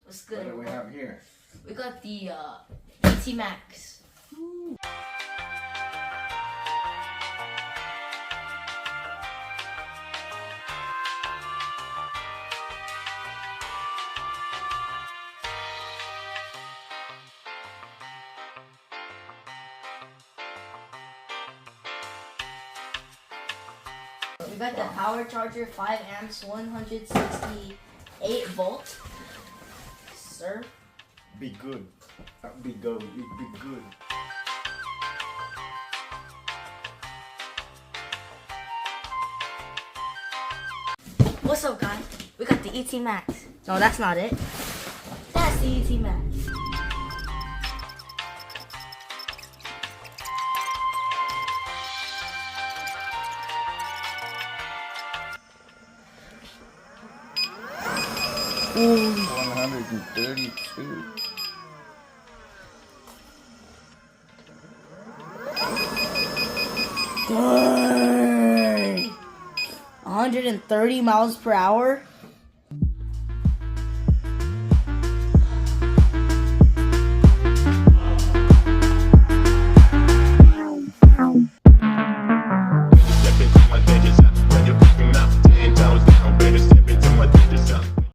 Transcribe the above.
What's good? What do we have here? We got the ET Max. Woo. We got the power charger, 5 amps, 168 volts. Sir. Be good. Begode be good. What's up, guys? We got the ET Max. No, that's not it. That's the ET Max. Ooh. 132. Dang. 130 miles per hour.